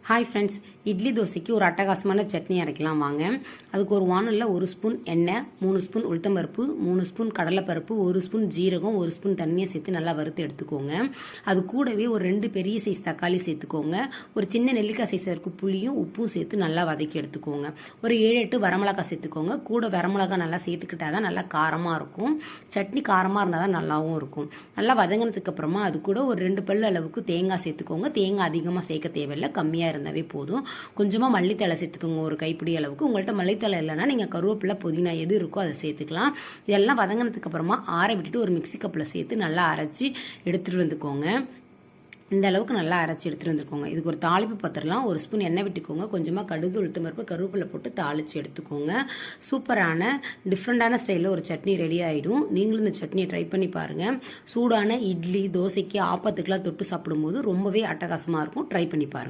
Hi friends, idli தோசைக்கு ஒரு அட்டகாசமான சட்னி அரைக்கலாம் வாங்க. அதுக்கு ஒரு வானலில் 1 ஸ்பூன் எண்ணெய், 3 ஸ்பூன் உளுத்தம்பருப்பு, 3 ஸ்பூன் கடலைப்பருப்பு, 1 ஸ்பூன் ஜீரகம், 1 ஸ்பூன் தண்ணியை சேர்த்து நல்லா வறுத்து எடுத்துக்கோங்க. அது கூடவே ஒரு 2 பெரிய சைஸ் தக்காளி சேர்த்துக்கோங்க. ஒரு சின்ன நெல்லிக்காய் சைஸ் வரைக்கும் புளியும் உப்பும் சேர்த்து நல்லா வதக்கி எடுத்துக்கோங்க. ஒரு 7-8 வரமிளகாய் சேர்த்துக்கோங்க. கூட வரமிளகாய் நல்லா சேர்த்துக்கிட்டா தான் நல்லா காரமாக இருக்கும். சட்னி காரமாக இருந்தால் தான் நல்லாவும் இருக்கும். நல்லா வதங்கினதுக்கு அப்புறமா அது கூட ஒரு 2 பல் அளவுக்கு தேங்காய் சேர்த்துக்கோங்க. தேங்காய் அதிகமாக சேர்க்க தேவையில்லை, கம்மியாக இருந்தாவே போதும். கொஞ்சமாக மல்லித்தலை சேர்த்துக்கோங்க, ஒரு கைப்பிடி அளவுக்கு. உங்கள்கிட்ட மல்லித்தலை இல்லைன்னா நீங்கள் கருவேப்பிலை, புதினா எது இருக்கோ அதை சேர்த்துக்கலாம். இதெல்லாம் வதங்கினதுக்கு அப்புறமா ஆற விட்டுட்டு ஒரு மிக்சி கப்பில் சேர்த்து நல்லா அரைச்சி எடுத்துகிட்டு வந்துக்கோங்க. இந்த அளவுக்கு நல்லா அரைச்சி எடுத்துகிட்டு வந்துருக்கோங்க. இதுக்கு ஒரு தாளிப்பு பத்திரலாம். 1 ஸ்பூன் எண்ணெய் விட்டுக்கோங்க. கொஞ்சமாக கடுகு, உளுத்தம்பருப்பு, கருவேப்பிலை போட்டு தாளித்து எடுத்துக்கோங்க. சூப்பரான டிஃப்ரெண்டான ஸ்டைலில் ஒரு சட்னி ரெடி ஆகிடும். நீங்களும் இந்த சட்னியை ட்ரை பண்ணி பாருங்கள். சூடான இட்லி, தோசைக்கு, ஆப்பத்துக்கெலாம் தொட்டு சாப்பிடும்போது ரொம்பவே அட்டகாசமாக இருக்கும். ட்ரை பண்ணி பாருங்கள்.